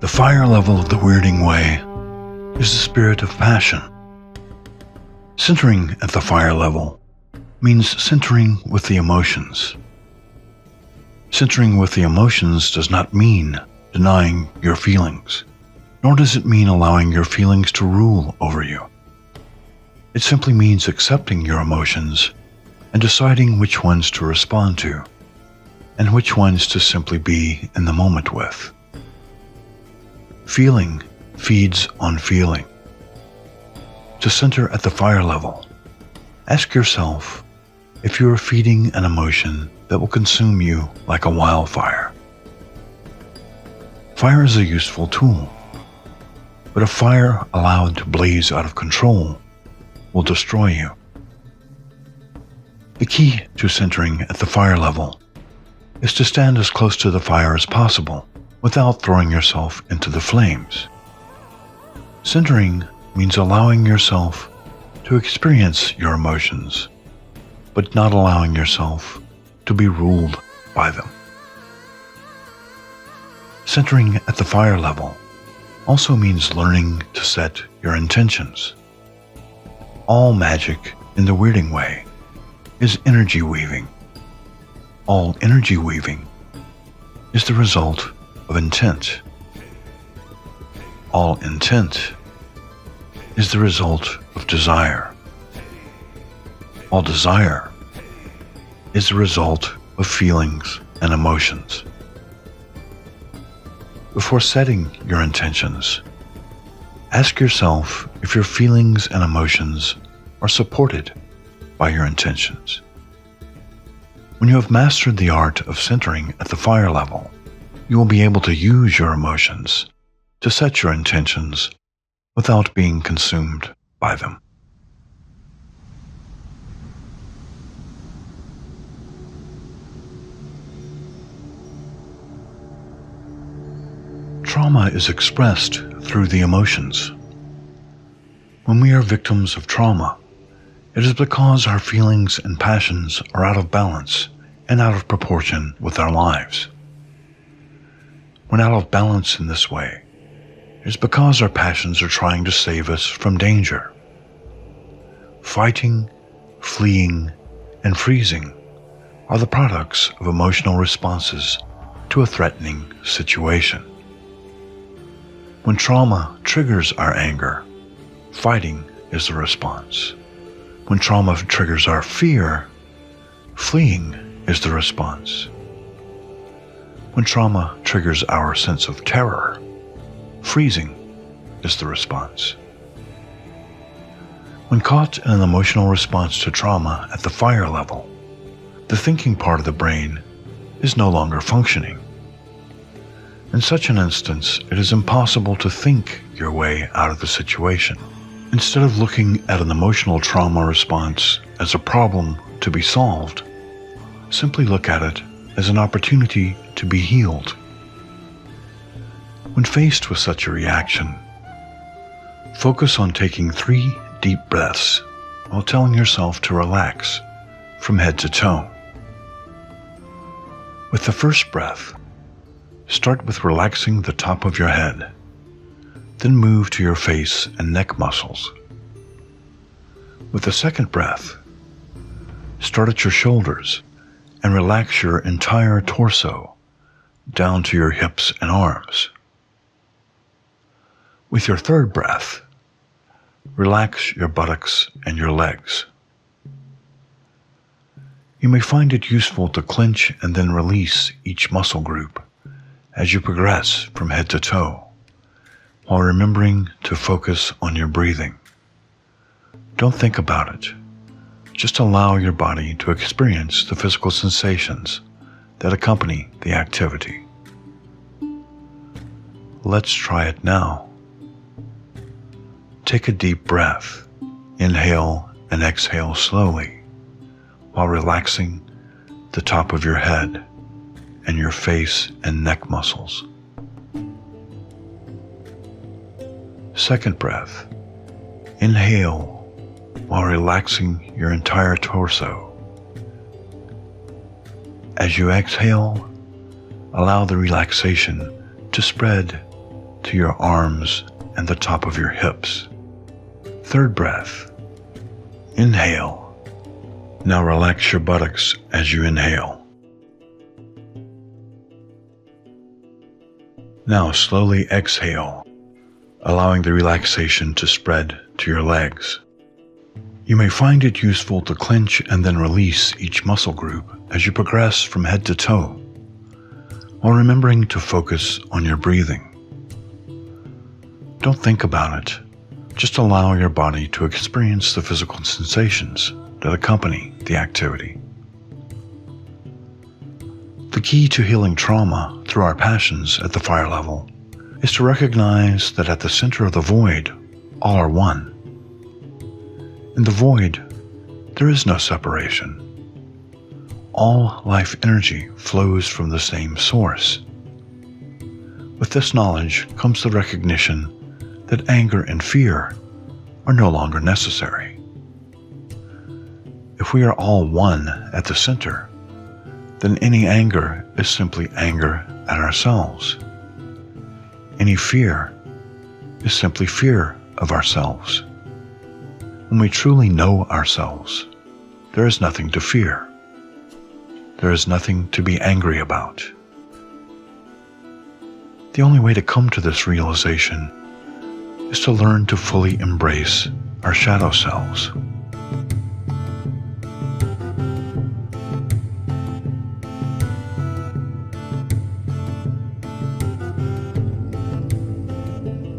The fire level of the Wyrding Way is the spirit of passion. Centering at the fire level means centering with the emotions. Centering with the emotions does not mean denying your feelings, nor does it mean allowing your feelings to rule over you. It simply means accepting your emotions and deciding which ones to respond to, and which ones to simply be in the moment with. Feeling feeds on feeling. To center at the fire level, ask yourself if you are feeding an emotion that will consume you like a wildfire. Fire is a useful tool, but a fire allowed to blaze out of control will destroy you. The key to centering at the fire level is to stand as close to the fire as possible without throwing yourself into the flames. Centering means allowing yourself to experience your emotions, but not allowing yourself to be ruled by them. Centering at the fire level also means learning to set your intentions. All magic in the Wyrding Way is energy weaving. All energy weaving is the result of intent. All intent is the result of desire. All desire is the result of feelings and emotions. Before setting your intentions, ask yourself if your feelings and emotions are supported by your intentions. When you have mastered the art of centering at the fire level, you will be able to use your emotions to set your intentions without being consumed by them. Trauma is expressed through the emotions. When we are victims of trauma, it is because our feelings and passions are out of balance and out of proportion with our lives. When out of balance in this way, it is because our passions are trying to save us from danger. Fighting, fleeing, and freezing are the products of emotional responses to a threatening situation. When trauma triggers our anger, fighting is the response. When trauma triggers our fear, fleeing is the response. When trauma triggers our sense of terror, freezing is the response. When caught in an emotional response to trauma at the fire level, the thinking part of the brain is no longer functioning. In such an instance, it is impossible to think your way out of the situation. Instead of looking at an emotional trauma response as a problem to be solved, simply look at it as an opportunity to be healed. When faced with such a reaction, focus on taking 3 deep breaths while telling yourself to relax from head to toe. With the first breath, start with relaxing the top of your head, then move to your face and neck muscles. With the second breath, start at your shoulders and relax your entire torso down to your hips and arms. With your third breath, relax your buttocks and your legs. You may find it useful to clench and then release each muscle group as you progress from head to toe, while remembering to focus on your breathing. Don't think about it. Just allow your body to experience the physical sensations that accompany the activity. Let's try it now. Take a deep breath. Inhale and exhale slowly while relaxing the top of your head and your face and neck muscles. Second breath. Inhale while relaxing your entire torso. As you exhale, allow the relaxation to spread to your arms and the top of your hips. Third breath. Inhale. Now relax your buttocks as you inhale. Now slowly exhale, allowing the relaxation to spread to your legs. You may find it useful to clench and then release each muscle group as you progress from head to toe, while remembering to focus on your breathing. Don't think about it. Just allow your body to experience the physical sensations that accompany the activity. The key to healing trauma through our passions at the fire level is to recognize that at the center of the void, all are one. In the void, there is no separation. All life energy flows from the same source. With this knowledge comes the recognition that anger and fear are no longer necessary. If we are all one at the center, then any anger is simply anger at ourselves. Any fear is simply fear of ourselves. When we truly know ourselves, there is nothing to fear. There is nothing to be angry about. The only way to come to this realization is to learn to fully embrace our shadow selves.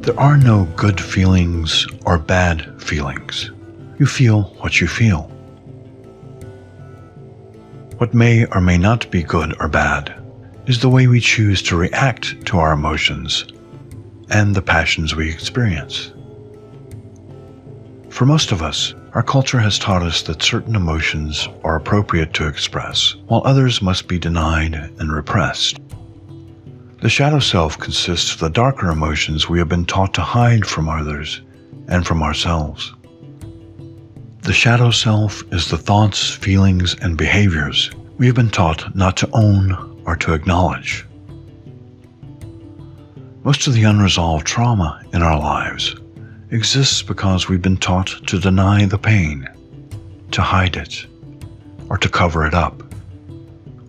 There are no good feelings or bad feelings. You feel what you feel. What may or may not be good or bad is the way we choose to react to our emotions and the passions we experience. For most of us, our culture has taught us that certain emotions are appropriate to express, while others must be denied and repressed. The shadow self consists of the darker emotions we have been taught to hide from others and from ourselves. The shadow self is the thoughts, feelings, and behaviors we have been taught not to own or to acknowledge. Most of the unresolved trauma in our lives exists because we've been taught to deny the pain, to hide it, or to cover it up.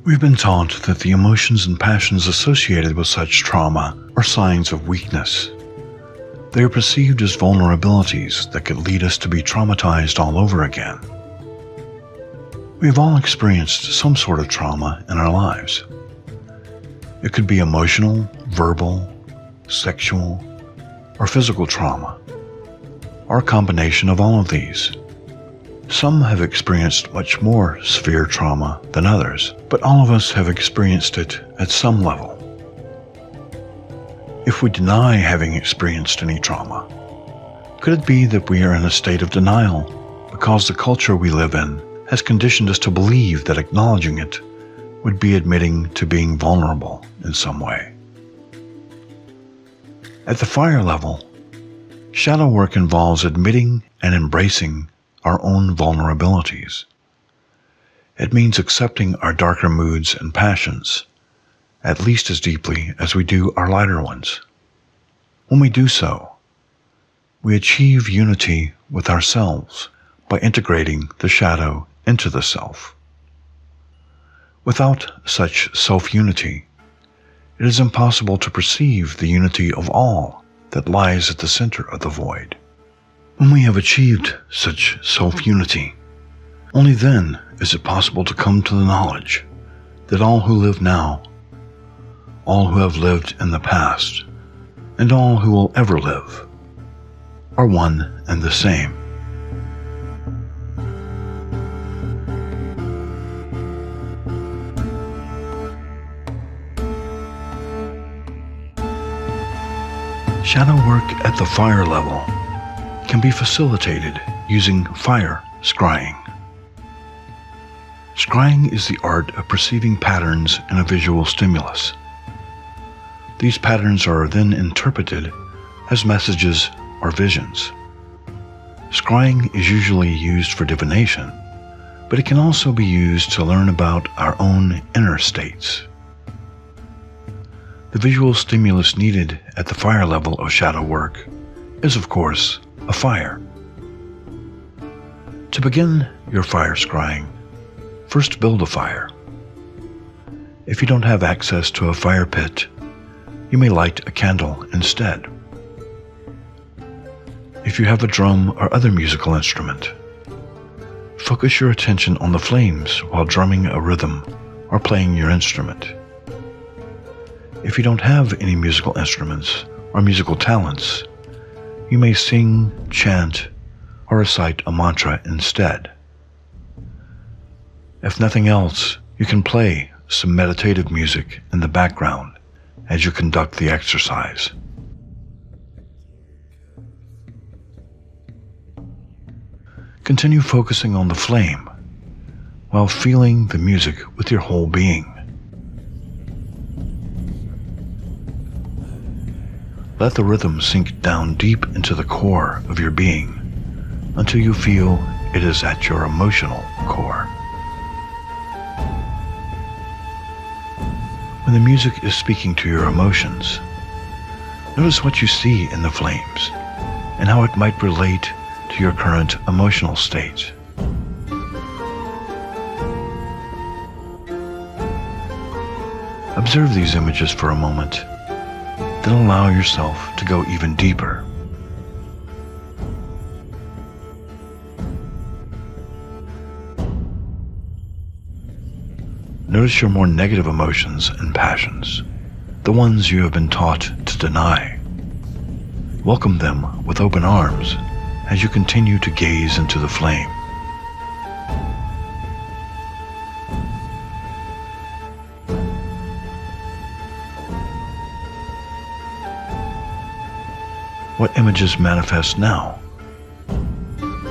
We've been taught that the emotions and passions associated with such trauma are signs of weakness. They are perceived as vulnerabilities that could lead us to be traumatized all over again. We have all experienced some sort of trauma in our lives. It could be emotional, verbal, sexual, or physical trauma, or a combination of all of these. Some have experienced much more severe trauma than others, but all of us have experienced it at some level. If we deny having experienced any trauma, could it be that we are in a state of denial because the culture we live in has conditioned us to believe that acknowledging it would be admitting to being vulnerable in some way? At the fire level, shadow work involves admitting and embracing our own vulnerabilities. It means accepting our darker moods and passions, at least as deeply as we do our lighter ones. When we do so, we achieve unity with ourselves by integrating the shadow into the self. Without such self-unity, it is impossible to perceive the unity of all that lies at the center of the void. When we have achieved such self-unity, only then is it possible to come to the knowledge that all who live now, all who have lived in the past, and all who will ever live, are one and the same. Shadow work at the fire level can be facilitated using fire scrying. Scrying is the art of perceiving patterns in a visual stimulus. These patterns are then interpreted as messages or visions. Scrying is usually used for divination, but it can also be used to learn about our own inner states. The visual stimulus needed at the fire level of shadow work is, of course, a fire. To begin your fire scrying, first build a fire. If you don't have access to a fire pit, you may light a candle instead. If you have a drum or other musical instrument, focus your attention on the flames while drumming a rhythm or playing your instrument. If you don't have any musical instruments or musical talents, you may sing, chant, or recite a mantra instead. If nothing else, you can play some meditative music in the background as you conduct the exercise. Continue focusing on the flame while feeling the music with your whole being. Let the rhythm sink down deep into the core of your being until you feel it is at your emotional core. When the music is speaking to your emotions, notice what you see in the flames and how it might relate to your current emotional state. Observe these images for a moment, then allow yourself to go even deeper. Notice your more negative emotions and passions, the ones you have been taught to deny. Welcome them with open arms as you continue to gaze into the flame. What images manifest now?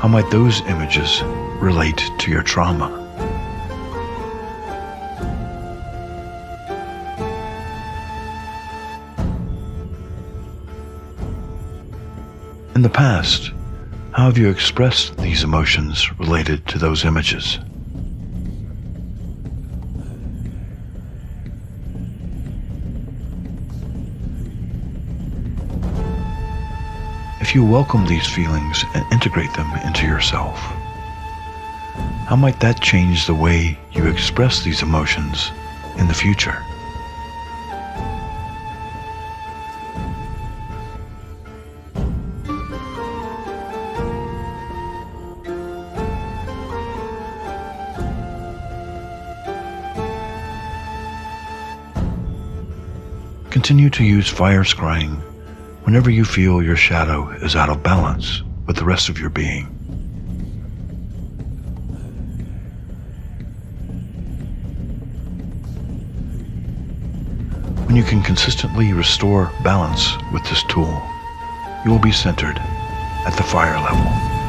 How might those images relate to your trauma? In the past, how have you expressed these emotions related to those images? If you welcome these feelings and integrate them into yourself, how might that change the way you express these emotions in the future? Continue to use fire scrying whenever you feel your shadow is out of balance with the rest of your being. When you can consistently restore balance with this tool, you will be centered at the fire level.